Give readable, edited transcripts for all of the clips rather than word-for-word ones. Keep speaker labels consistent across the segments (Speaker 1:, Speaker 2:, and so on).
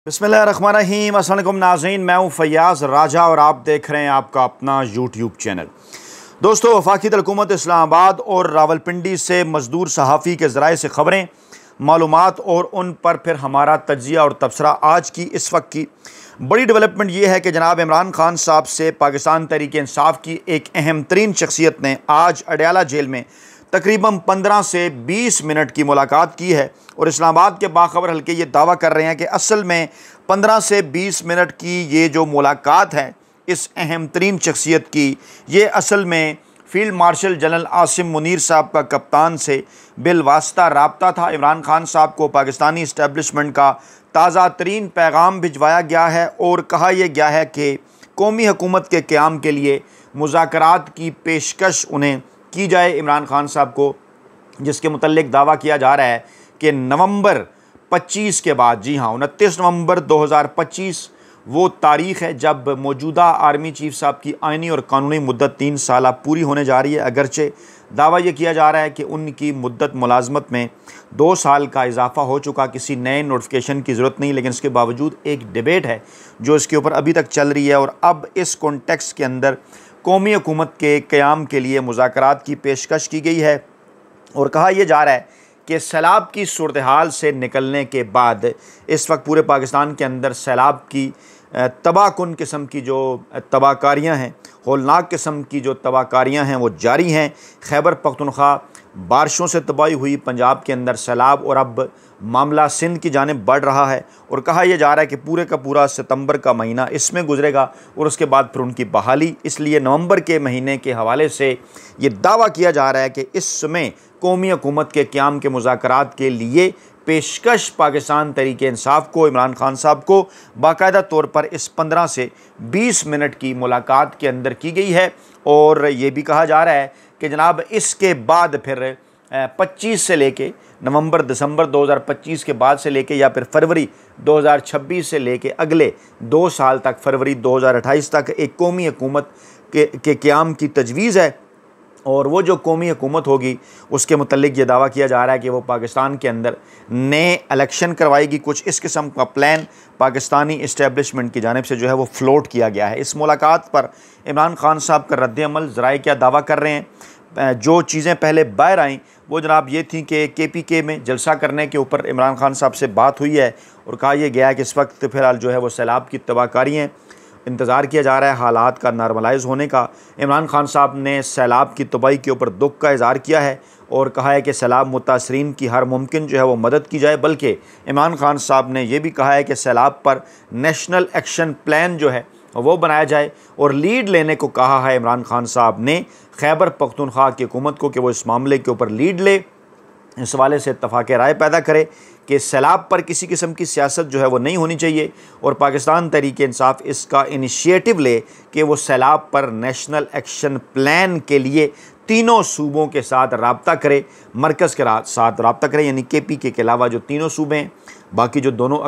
Speaker 1: बिस्मिल्लाहिर्रहमानिर्रहीम। अस्सलाम वालेकुम नाज़रीन, मैं हूँ फैयाज़ राजा और आप देख रहे हैं आपका अपना यूट्यूब चैनल। दोस्तों, वफाकी हुकूमत इस्लामाबाद और रावलपिंडी से मजदूर सहाफ़ी के ज़राए से ख़बरें, मालूमात और उन पर फिर हमारा तज्ज़िया और तबसरा। आज की इस वक्त की बड़ी डेवलपमेंट ये है कि जनाब इमरान खान साहब से पाकिस्तान तहरीक-ए-इंसाफ की एक अहम तरीन शख्सियत ने आज अडयाला जेल में तकरीबन 15 से 20 मिनट की मुलाकात की है और इस्लामाबाद के बाखबर हल्के ये दावा कर रहे हैं कि असल में 15 से 20 मिनट की ये जो मुलाकात है इस अहम तरीन शख्सियत की, ये असल में field marshal general Asim Munir साहब का कप्तान से बिलवास्ता राब्ता था। इमरान खान साहब को पाकिस्तानी इस्टेब्लिशमेंट का ताज़ा तरीन पैगाम भिजवाया गया है और कहा यह गया है कि कौमी हुकूमत के क़याम के लिए मुज़ाकरात की पेशकश उन्हें की जाए इमरान खान साहब को, जिसके मुतल्लिक दावा किया जा रहा है कि नवंबर 25 के बाद, जी हाँ 29 नवंबर 2025 वो तारीख़ है जब मौजूदा आर्मी चीफ साहब की आइनी और कानूनी मुद्दत 3 साल पूरी होने जा रही है। अगरचे दावा ये किया जा रहा है कि उनकी मुद्दत मुलाजमत में 2 साल का इजाफा हो चुका, किसी नए नोटिफिकेशन की ज़रूरत नहीं, लेकिन इसके बावजूद एक डिबेट है जो इसके ऊपर अभी तक चल रही है और अब इस कॉन्टेक्स्ट के अंदर कौमी हुकूमत के क़याम के लिए मुज़ाकरात की पेशकश की गई है और कहा यह जा रहा है कि सैलाब की सूरत हाल से निकलने के बाद इस वक्त पूरे पाकिस्तान के अंदर सैलाब की तबाहकुन किस्म की जो तबाहकारियाँ हैं, होलनाक किस्म की जो तबाहकारियाँ हैं वो जारी हैं। खैबर पख्तूनख्वा बारिशों से तबाही हुई, पंजाब के अंदर सैलाब और अब मामला सिंध की जानिब बढ़ रहा है और कहा यह जा रहा है कि पूरे का पूरा सितंबर का महीना इसमें गुजरेगा और उसके बाद फिर उनकी बहाली। इसलिए नवंबर के महीने के हवाले से ये दावा किया जा रहा है कि इस समय कौमी हुकूमत के क़याम के मुज़ाकरात के लिए पेशकश पाकिस्तान तहरीक-ए-इंसाफ को, इमरान खान साहब को बाकायदा तौर पर इस 15 से 20 मिनट की मुलाकात के अंदर की गई है और ये भी कहा जा रहा है कि जनाब इसके बाद फिर 25 से लेके नवंबर दिसंबर 2025 के बाद से लेके या फिर फरवरी 2026 से लेके अगले 2 साल तक, फरवरी 2028 तक एक कौमी हुकूमत के क़याम की तजवीज़ है और वो जो कौमी हुकूमत होगी उसके मुतल्लिक ये दावा किया जा रहा है कि वो पाकिस्तान के अंदर नए इलेक्शन करवाएगी। कुछ इस किस्म का प्लान पाकिस्तानी इस्टेब्लिशमेंट की जानिब से जो है वो फ्लोट किया गया है। इस मुलाकात पर इमरान खान साहब का रद्द-ए-अमल ज़राए क्या दावा कर रहे हैं। जो चीज़ें पहले बाहर आईं वो जनाब ये थी कि KPK में जलसा करने के ऊपर इमरान खान साहब से बात हुई है और कहा यह गया है कि इस वक्त फ़िलहाल जो है वो सैलाब की तबाहकारी हैं, इंतज़ार किया जा रहा है हालात का नॉर्मलाइज़ होने का। इमरान खान साहब ने सैलाब की तबाही के ऊपर दुख का इज़हार किया है और कहा है कि सैलाब मुतासरीन की हर मुमकिन जो है वो मदद की जाए, बल्कि इमरान खान साहब ने यह भी कहा है कि सैलाब पर नेशनल एक्शन प्लान जो है वो बनाया जाए और लीड लेने को कहा है इमरान खान साहब ने खैबर पख्तूनख्वा की हुकूमत को कि वो इस मामले के ऊपर लीड ले, इस हवाले से इत्तफ़ाक़ राय पैदा करे कि सैलाब पर किसी किस्म की सियासत जो है वो नहीं होनी चाहिए और पाकिस्तान तहरीक-ए-इंसाफ इसका इनिशिएटिव ले कि वो सैलाब पर नेशनल एक्शन प्लान के लिए तीनों सूबों के साथ रब्ता करे, मरकज़ के साथ रब्ता करे, यानी KPK के अलावा जो तीनों सूबे हैं, बाकी जो दोनों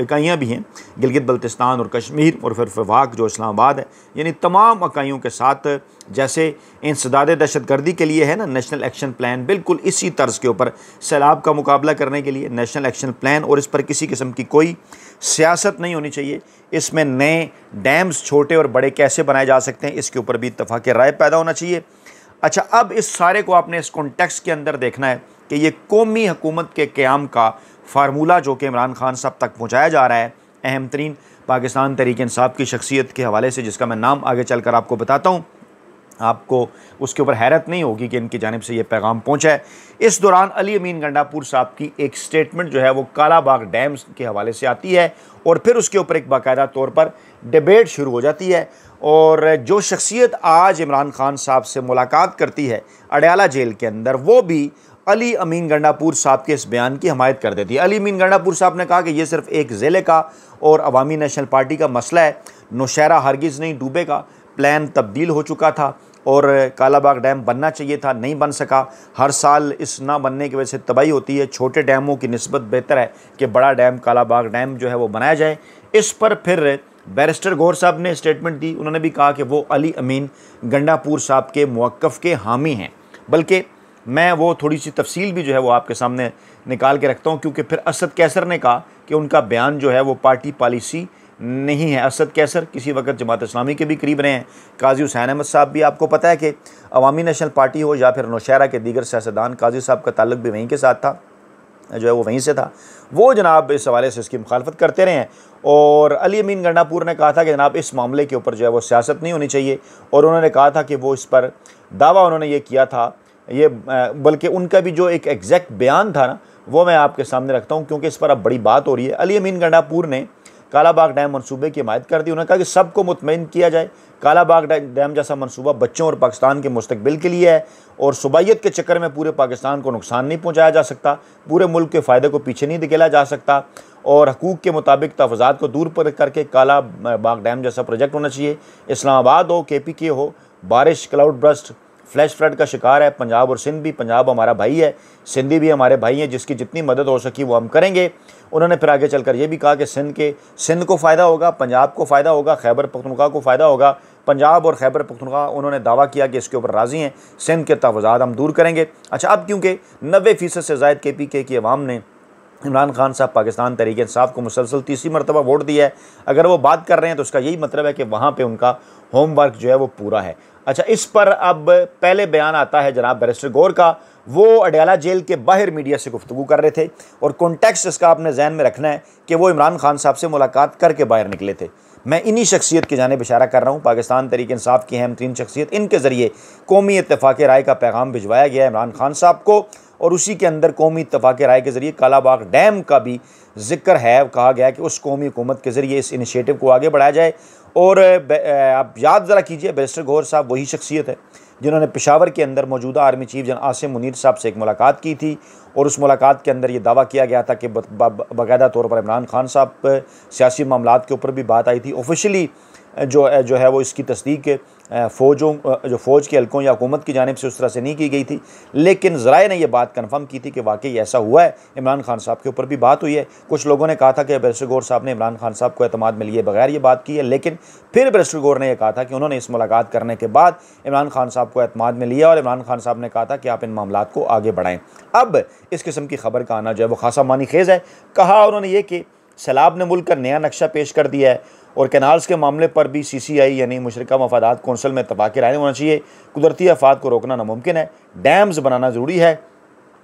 Speaker 1: इकाइयाँ भी हैं, गिलगित बल्तिस्तान और कश्मीर और फिर वफाक जो इस्लामाबाद है, यानी तमाम इकाइयों के साथ जैसे इंसदाद दहशतगर्दी के लिए है ना नेशनल एक्शन प्लान, बिल्कुल इसी तर्ज़ के ऊपर सैलाब का मुकाबला करने के लिए नेशनल एक्शन प्लान और इस पर किसी किस्म की कोई सियासत नहीं होनी चाहिए। इसमें नए डैम्स छोटे और बड़े कैसे बनाए जा सकते हैं इसके ऊपर भी इत्तफ़ाक़ राय पैदा होना चाहिए। अच्छा, अब इस सारे को आपने इस कॉन्टेक्स्ट के अंदर देखना है कि ये कौमी हुकूमत के क़याम का फार्मूला जो कि इमरान खान साहब तक पहुँचाया जा रहा है अहम तरीन पाकिस्तान तहरीक-ए-इंसाफ की शख्सियत के हवाले से, जिसका मैं नाम आगे चल कर आपको बताता हूँ, आपको उसके ऊपर हैरत नहीं होगी कि इनकी जानिब से ये पैगाम पहुँचा है। इस दौरान अली अमीन गंडापुर साहब की एक स्टेटमेंट जो है वो कालाबाग डैम्स के हवाले से आती है और फिर उसके ऊपर एक बाकायदा तौर पर डिबेट शुरू हो जाती है और जो शख्सियत आज इमरान खान साहब से मुलाकात करती है अडयाला जेल के अंदर, वो भी अली अमीन गंडापुर साहब के इस बयान की हमायत कर देती है। अली अमीन गंडापुर साहब ने कहा कि ये सिर्फ एक ज़िले का और अवामी नेशनल पार्टी का मसला है, नौशहरा हरगिज़ नहीं डूबेगा, प्लान तब्दील हो चुका था और कालाबाग डैम बनना चाहिए था, नहीं बन सका। हर साल इस ना बनने की वजह से तबाही होती है, छोटे डैमों की निस्बत बेहतर है कि बड़ा डैम कालाबाग डैम जो है वो बनाया जाए। इस पर फिर बैरिस्टर गौहर साहब ने स्टेटमेंट दी, उन्होंने भी कहा कि वो अली अमीन गंडापुर साहब के मौक़िफ़ के हामी हैं, बल्कि मैं वो थोड़ी सी तफसील भी जो है वो आपके सामने निकाल के रखता हूँ, क्योंकि फिर असद कैसर ने कहा कि उनका बयान जो है वो पार्टी पॉलिसी नहीं है। असद कैसर किसी वक्त जमात इस्लामी के भी करीब रहे हैं। काजी हुसैन अहमद साहब भी, आपको पता है कि अवामी नेशनल पार्टी हो या फिर नौशहरा के दीगर सियासतदान, काजी साहब का ताल्लुक भी वहीं के साथ था, जो है वो वहीं से था। वो जनाब इस हवाले से इसकी मुखालफत करते रहे हैं। और अली अमीन गंडापुर ने कहा था कि जनाब इस मामले के ऊपर जो है वो सियासत नहीं होनी चाहिए, और उन्होंने कहा था कि वो इस पर दावा उन्होंने ये किया था, ये बल्कि उनका भी जो एक एग्जैक्ट बयान था ना, वो मैं आपके सामने रखता हूँ, क्योंकि इस पर अब बड़ी बात हो रही है। अली अमीन गंडापुर ने कालाबाग डैम मनसूबे की हिमायत कर दी। उन्होंने कहा कि सबको मुतमईन किया जाए, कालाबाग डैम जैसा मनसूबा बच्चों और पाकिस्तान के मुस्तकबिल के लिए है, और सुबाइयत के चक्कर में पूरे पाकिस्तान को नुकसान नहीं पहुँचाया जा सकता, पूरे मुल्क के फ़ायदे को पीछे नहीं धकेला जा सकता, और हकूक़ के मुताबिक तहफ़्फ़ुज़ात को दूर पर करके कालाबाग डैम जैसा प्रोजेक्ट होना चाहिए। इस्लामाबाद हो, KPK हो, बारिश, क्लाउड बर्स्ट, फ्लैश फ्लड का शिकार है पंजाब और सिंध भी। पंजाब हमारा भाई है, सिंधी भी हमारे भाई हैं, जिसकी जितनी मदद हो सकी वो हम करेंगे। उन्होंने फिर आगे चलकर ये भी कहा कि सिंध को फ़ायदा होगा, पंजाब को फ़ायदा होगा, खैबर पख्तूनख्वा को फ़ायदा होगा। पंजाब और खैबर पख्तूनख्वा उन्होंने दावा किया कि इसके ऊपर राज़ी हैं, सिंध के तहफ़्फ़ुज़ात हम दूर करेंगे। अच्छा, अब क्योंकि 90% से ज़ायद KPK की अवाम ने इमरान खान साहब पाकिस्तान तहरीक इंसाफ को मुसलसल तीसरी मरतबा वोट दिया है, अगर वो बात कर रहे हैं तो उसका यही मतलब है कि वहाँ पे उनका होमवर्क जो है वो पूरा है। अच्छा, इस पर अब पहले बयान आता है जनाब बैरिस्टर गौर का। वो अडयाला जेल के बाहर मीडिया से गुफ्तगू कर रहे थे, और कॉन्टेक्स्ट इसका आपने जहन में रखना है कि वो इमरान खान साहब से मुलाकात करके बाहर निकले थे। मैं इन्हीं शख्सियत की जानिब इशारा कर रहा हूँ, पाकिस्तान तहरीक इंसाफ की अहम तीन शख्सियत, इनके ज़रिए कौमी इत्तेफाक राय का पैगाम भिजवाया गया है इमरान खान साहब को, और उसी के अंदर कौमी इत्तेफाक राय के ज़रिए कालाबाग डैम का भी जिक्र है। कहा गया कि उस कौमी हुकूमत के ज़रिए इस इनिशिएटिव को आगे बढ़ाया जाए। और आप याद ज़रा कीजिए, बैरिस्टर गौर साहब वही शख्सियत है जिन्होंने पेशावर के अंदर मौजूदा army chief general Asim Munir साहब से एक मुलाकात की थी, और उस मुलाकात के अंदर ये दावा किया गया था कि बाकायदा तौर पर इमरान खान साहब सियासी मामलात के ऊपर भी बात आई थी। ऑफिशियली जो है वो इसकी तस्दीक फ़ौज के हल्कों या हुकूमत की जानिब से उस तरह से नहीं की गई थी, लेकिन ज़राए ने यह बात कन्फर्म की थी कि वाकई ऐसा हुआ है, इमरान खान साहब के ऊपर भी बात हुई है। कुछ लोगों ने कहा था कि बैरिस्टर गौर साहब ने इमरान खान साहब को एतमाद में लिए बगैर ये बात की है, लेकिन फिर बैरिस्टर गौर ने यह कहा था कि उन्होंने इस मुलाकात करने के बाद इमरान खान साहब को एतमाद में लिया, और इमरान खान साहब ने कहा था कि आप इन मामलात को आगे बढ़ाएँ। अब इस किस्म की खबर का आना जो है वो खासा मानी खेज़ है। कहा उन्होंने ये कि सैलाब ने मुल्क का नया नक्शा पेश कर दिया है, और कैनाल्स के मामले पर भी CCI यानी मुशरका मफादात कौंसल में इत्तफाक़ राय होना चाहिए। कुदरती आफात को रोकना नामुमकिन है, डैम्स बनाना ज़रूरी है,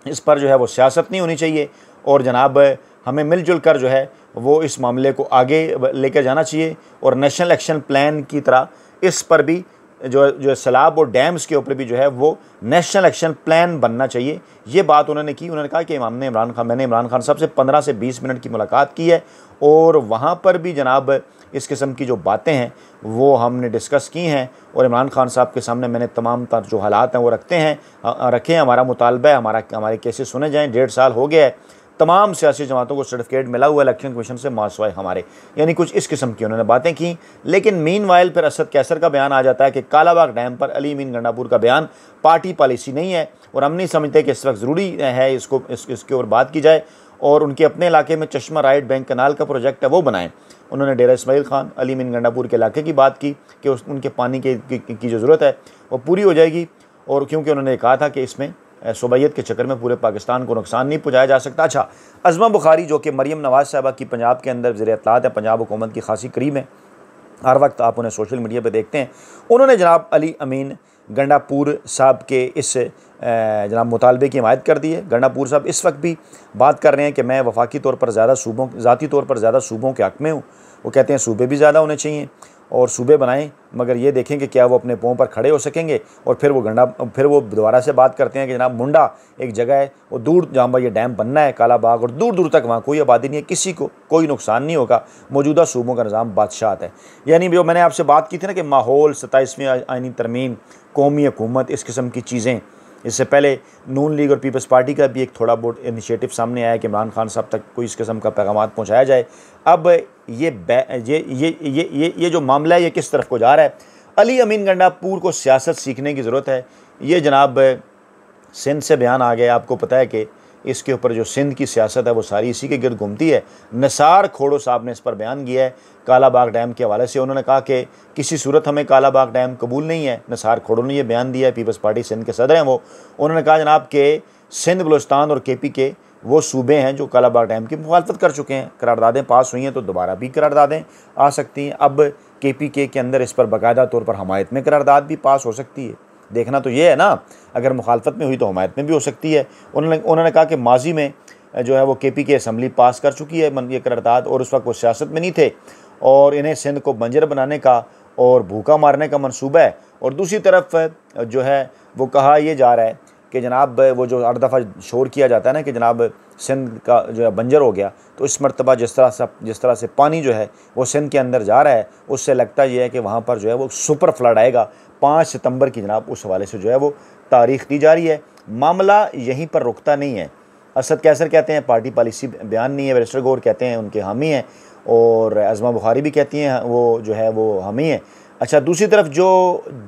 Speaker 1: इस पर जो है वो सियासत नहीं होनी चाहिए, और जनाब हमें मिलजुल कर जो है वो इस मामले को आगे लेकर जाना चाहिए, और नेशनल एक्शन प्लान की तरह इस पर भी जो सैलाब और डैम्स के ऊपर भी जो है वो नेशनल एक्शन प्लान बनना चाहिए। ये बात उन्होंने की। उन्होंने कहा कि मैंने इमरान खान साहब से 15 से 20 मिनट की मुलाकात की है, और वहाँ पर भी जनाब इस किस्म की जो बातें हैं वो हमने डिस्कस की हैं, और इमरान खान साहब के सामने मैंने तमाम तर जो हालात हैं वो रखे हैं। हमारा मुतालबा है हमारे केसेस सुने जाएँ। 1.5 साल हो गया है, तमाम सियासी जमातों को सर्टिफिकेट मिला हुआ इलेक्शन कमीशन से मासवाए हमारे, यानी कुछ इस किस्म की उन्होंने बातें की। लेकिन मीनवाइल फिर असद कैसर का बयान आ जाता है कि कालाबाग डैम पर अली अमीन गंडापुर का बयान पार्टी पॉलिसी नहीं है, और हम नहीं समझते कि इस वक्त ज़रूरी है इसके ऊपर बात की जाए, और उनके अपने इलाके में चश्मा राइट बैंक कनाल का प्रोजेक्ट है वो बनाएं। उन्होंने डेरा इस्माइल खान अली अमीन गंडापुर के इलाके की बात की कि उनके पानी की जो ज़रूरत है वो पूरी हो जाएगी, और क्योंकि उन्होंने कहा था कि इसमें सुबैयत के चक्कर में पूरे पाकिस्तान को नुकसान नहीं पहुँचाया जा सकता। अच्छा, अज़मा बुखारी जो कि मरियम नवाज़ साहबा की पंजाब के अंदर ज़ेर इत्तलात है, पंजाब हुकूमत की खासी करीब है, हर वक्त आप उन्हें सोशल मीडिया पर देखते हैं, उन्होंने जनाब अली अमीन गंडापुर साहब के इस जनाब मुतालबे की हिमायत कर दी है। गंडापुर साहब इस वक्त भी बात कर रहे हैं कि मैं वफाकी तौर पर ज़ाती तौर पर ज़्यादा सूबों के हक़ में हूँ। वो कहते हैं सूबे भी ज़्यादा होने चाहिए, और सूबे बनाएं, मगर ये देखें कि क्या वो अपने पाँव पर खड़े हो सकेंगे। और फिर वो दोबारा से बात करते हैं कि जनाब मुंडा एक जगह है, वो दूर जहाँ पर ये डैम बनना है कालाबाग, और दूर दूर तक वहाँ कोई आबादी नहीं है, किसी को कोई नुकसान नहीं होगा, मौजूदा सूबों का निज़ाम बादशाहत है। यानी जो मैंने आपसे बात की थी ना कि माहौल, 27वीं आईनी तरमीम, कौमी हुकूमत, इस किस्म की चीज़ें, इससे पहले नून लीग और पीपल्स पार्टी का भी एक थोड़ा बहुत इनिशिएटिव सामने आया कि इमरान खान साहब तक कोई इस किस्म का पैगाम पहुँचाया जाए। अब ये जो मामला है ये किस तरफ को जा रहा है? अली अमीन गंडापुर को सियासत सीखने की ज़रूरत है। ये जनाब सिंध से बयान आ गया, आपको पता है कि इसके ऊपर जो सिंध की सियासत है वो सारी इसी के गिर्द घूमती है। निसार खोड़ो साहब ने इस पर बयान किया है कालाबाग डैम के हवाले से। उन्होंने कहा कि किसी सूरत हमें कालाबाग डैम कबूल नहीं है। निसार खोड़ो ने यह बयान दिया है, पीपल्स पार्टी सिंध के सदर हैं वो। उन्होंने कहा जनाब कि सिंध बलूचिस्तान और KPK वो सूबे हैं जो कालाबाग डैम की मुखालफत कर चुके हैं। करारदादें पास हुई हैं तो दोबारा भी करारदादें आ सकती हैं। अब KPK के अंदर इस पर बाकायदा तौर पर हमायत में करारदाद भी पास हो सकती है। देखना तो ये है ना, अगर मुखालफत में हुई तो हमायत में भी हो सकती है। उन्होंने कहा कि माजी में जो है वो KPK असम्बली पास कर चुकी है ये करारदाद, और उस वक्त वो सियासत में नहीं थे, और इन्हें सिंध को बंजर बनाने का और भूखा मारने का मंसूबा है। और दूसरी तरफ जो है वो कहा यह जा रहा है कि जनाब वो जो हर दफ़ा शोर किया जाता है ना कि जनाब सिंध का जो है बंजर हो गया, तो इस मरतबा जिस तरह से पानी जो है वो सिंध के अंदर जा रहा है, उससे लगता यह है कि वहाँ पर जो है वो सुपर फ्लड आएगा 5 सितंबर की। जनाब उस हवाले से जो है वो तारीख दी जा रही है। मामला यहीं पर रुकता नहीं है। असद कैसर कहते हैं पार्टी पॉलिसी बयान नहीं है, बैरिस्टर गौर कहते हैं उनके हामी हैं, और अज़मा बुखारी भी कहती हैं वो जो है वो हामी है। अच्छा, दूसरी तरफ जो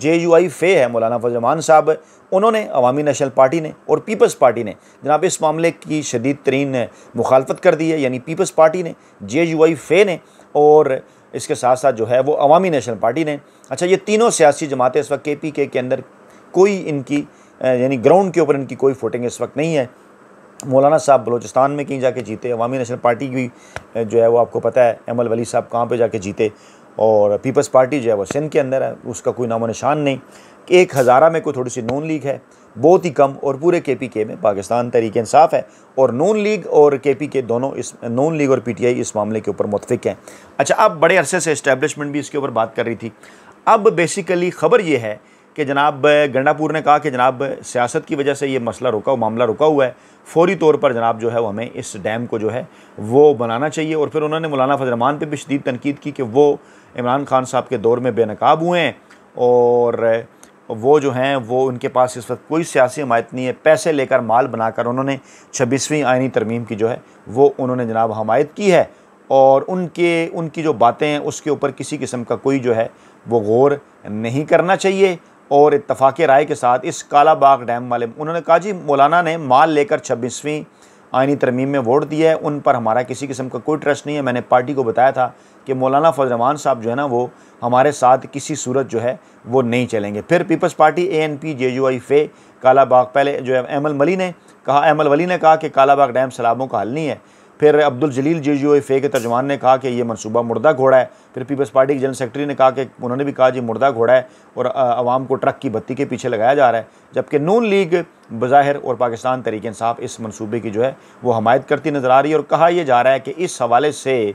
Speaker 1: JUI फे है मौलाना फजल रहमान साहब, उन्होंने अवामी नेशनल पार्टी ने और पीपल्स पार्टी ने जनाब इस मामले की शदीद तरीन मुखालफत कर दी है। यानी पीपल्स पार्टी ने, JUI फे ने और इसके साथ साथ जो है वो अवामी नेशनल पार्टी ने। अच्छा, ये तीनों सियासी जमातें इस वक्त KPK के अंदर कोई इनकी यानी ग्राउंड के ऊपर इनकी कोई फुटिंग इस वक्त नहीं है। मौलाना साहब बलूचिस्तान में कहीं जाके जीते, अवामी नेशनल पार्टी की जो है वो आपको पता है अमल वली साहब कहाँ पे जाके जीते, और पीपल्स पार्टी जो है वो सिंध के अंदर है, उसका कोई नामो निशान नहीं। एक हज़ारा में कोई थोड़ी सी नून लीग है, बहुत ही कम, और पूरे KPK में पाकिस्तान तहरीक इंसाफ है, और नून लीग और KPK दोनों इस नून लीग और PTI इस मामले के ऊपर मुत्फिक हैं। अच्छा, अब बड़े अरसे से इस्टेब्लिशमेंट भी इसके ऊपर बात कर रही थी। अब बेसिकली ख़बर ये है कि जनाब गंडापुर ने कहा कि जनाब सियासत की वजह से ये मामला रुका हुआ है, फौरी तौर पर जनाब जो है वो हमें इस डैम को जो है वो बनाना चाहिए। और फिर उन्होंने मौलाना फजल रहमान पे भी शदीद तनकीद की कि वो इमरान खान साहब के दौर में बेनकाब हुए हैं, और वो जो हैं वो उनके पास इस वक्त कोई सियासी हमायत नहीं है। पैसे लेकर माल बनाकर उन्होंने 26वीं आइनी तरमीम की जो है वो उन्होंने जनाब हमायत की है, और उनकी जो बातें हैं उसके ऊपर किसी किस्म का कोई जो है वो गौर नहीं करना चाहिए। और इत्तफाक़ राय के साथ इस कालाबाग डैम वाले उन्होंने कहा जी मौलाना ने माल लेकर 26वीं आइनी तरमीम में वोट दिया है, उन पर हमारा किसी किस्म का कोई ट्रस्ट नहीं है। मैंने पार्टी को बताया था कि मौलाना फजल रहमान साहब जो है ना वो हमारे साथ किसी सूरत जो है वो नहीं चलेंगे। फिर पीपल्स पार्टी ANP JUI फे कालाबाग, पहले जो है अमल वली ने कहा कि कालाबाग डैम सैलाबों का हल नहीं है। फिर अब्दुल जलील JUI फे के तर्जुमान ने कहा कि ये मनसूबा मुर्दा घोड़ा है। फिर पीपल्स पार्टी के जनरल सेक्रेटरी ने कहा कि उन्होंने भी कहा जी मुर्दा घोड़ा है और आवाम को ट्रक की बत्ती के पीछे लगाया जा रहा है। जबकि नून लीग बज़ाहिर और पाकिस्तान तहरीक इंसाफ इस मनसूबे की जो है वो हमायत करती नज़र आ रही है। और कहा यह जा रहा है कि इस हवाले से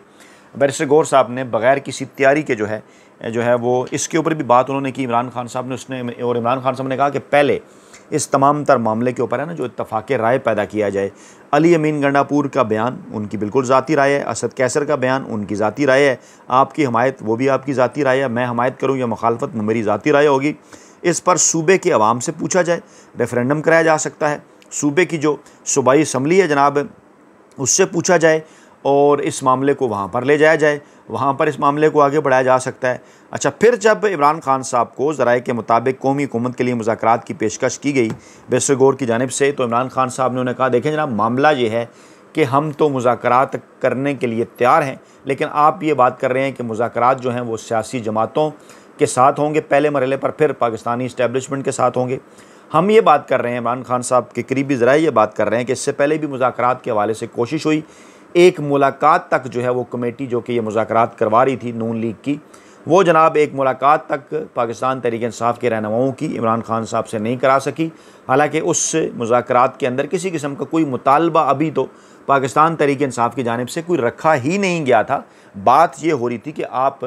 Speaker 1: बैरिस्टर गौर साहब ने बग़ैर किसी तैयारी के जो है वो इसके ऊपर भी बात उन्होंने की। इमरान खान साहब ने और इमरान खान साहब ने कहा कि पहले इस तमाम तर मामले के ऊपर है ना जो इत्तफाक़ राय पैदा किया जाए। अली अमीन गंडापुर का बयान उनकी बिल्कुल ज़ाती राय है, असद कैसर का बयान उनकी ज़ाती राय है, आपकी हमायत वो भी आपकी ज़ाती राय है, मैं हमायत करूँ या मुखालफत मेरी ज़ाती राय होगी। इस पर सूबे के अवाम से पूछा जाए, रेफरेंडम कराया जा सकता है, सूबे की जो सूबाई असम्बली है जनाब उससे पूछा जाए, और इस मामले को वहाँ पर ले जाया जाए, वहाँ पर इस मामले को आगे बढ़ाया जा सकता है। अच्छा, फिर जब इमरान खान साहब को ज़राए के मुताबिक कौमी हुकूमत के लिए मुज़ाकरात की पेशकश की गई बैरिस्टर गौर की जानिब से, तो इमरान खान साहब ने उन्हें कहा देखें जनाब मामला ये है कि हम तो मुज़ाकरात करने के लिए तैयार हैं, लेकिन आप ये बात कर रहे हैं कि मुज़ाकरात जो हैं वो सियासी जमातों के साथ होंगे पहले मरहले पर, फिर पाकिस्तानी इस्टेब्लिशमेंट के साथ होंगे। हम ये बात कर रहे हैं, इमरान खान साहब के करीबी ज़राए ये बात कर रहे हैं कि इससे पहले भी मुज़ाकरात के हवाले से कोशिश हुई, एक मुलाकात तक जो है वो कमेटी जो कि ये मुज़ाकरात करवा रही थी नून लीग की, वो जनाब एक मुलाकात तक पाकिस्तान तहरीक इंसाफ के रहनुमाओं की इमरान खान साहब से नहीं करा सकी। हालांकि उस मुज़ाकरात के अंदर किसी किस्म का कोई मुतालबा अभी तो पाकिस्तान तहरीक इंसाफ की जानिब से कोई रखा ही नहीं गया था। बात ये हो रही थी कि आप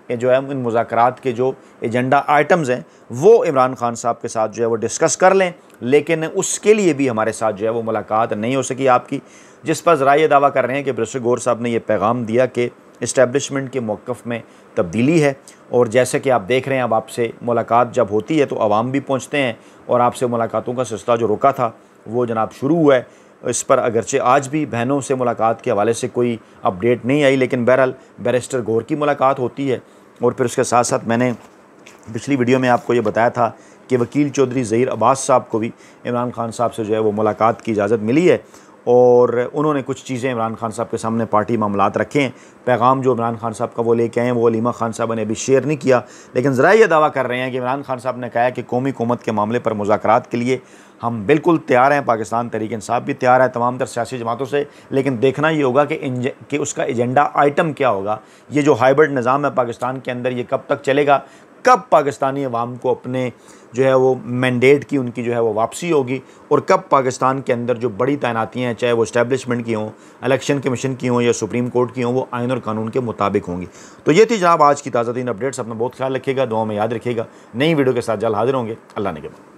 Speaker 1: जो है इन मुज़ाकरात के जो एजेंडा आइटम्स हैं वो इमरान खान साहब के साथ जो है वो डिस्कस कर लें, लेकिन उसके लिए भी हमारे साथ जो है वो मुलाकात नहीं हो सकी आपकी। जिस पर ज़रा ये दावा कर रहे हैं कि बैरिस्टर गौर साहब ने यह पैगाम दिया कि इस्टेब्लिशमेंट के मौक़िफ़ में तब्दीली है, और जैसे कि आप देख रहे हैं अब आपसे मुलाकात जब होती है तो आवाम भी पहुँचते हैं, और आपसे मुलाकातों का सिलसिला जो रुका था वो जनाब शुरू हुआ है। इस पर अगरचे आज भी बहनों से मुलाकात के हवाले से कोई अपडेट नहीं आई, लेकिन बहरहाल बैरिस्टर गौर की मुलाकात होती है। और फिर उसके साथ साथ मैंने पिछली वीडियो में आपको ये बताया था कि वकील चौधरी ज़हीर अब्बास साहब को भी इमरान खान साहब से जो है वो मुलाकात की इजाज़त मिली है, और उन्होंने कुछ चीज़ें इमरान खान साहब के सामने पार्टी मामलात रखे हैं। पैगाम जो इमरान खान साहब का वो लेके आए हैं वो अलीमा खान साहब ने अभी शेयर नहीं किया, लेकिन ज़रा ये दावा कर रहे हैं कि इमरान खान साहब ने कहा है कि कौमी हुकूमत के मामले पर मुज़ाकरात के लिए हम बिल्कुल तैयार हैं, पाकिस्तान तहरीक इंसाफ भी तैयार है तमाम तर सियासी जमातों से, लेकिन देखना ये होगा कि उसका एजेंडा आइटम क्या होगा। ये जो हाइब्रिड निज़ाम है पाकिस्तान के अंदर, ये कब तक चलेगा, कब पाकिस्तानी अवाम को अपने जो है वो मैंडेट की उनकी जो है वो वापसी होगी, और कब पाकिस्तान के अंदर जो बड़ी तैनातियाँ हैं चाहे वो इस्टेब्लिशमेंट की हों, इलेक्शन कमीशन की हों या सुप्रीम कोर्ट की हों, वो आइन और कानून के मुताबिक होंगी। तो ये थी जनाब आज की ताज़ा तीन अपडेट्स। अपना बहुत ख्याल रखिएगा, दुआ में याद रखिएगा। नई वीडियो के साथ जल्द हाजिर होंगे। अल्लाह ने के बाद।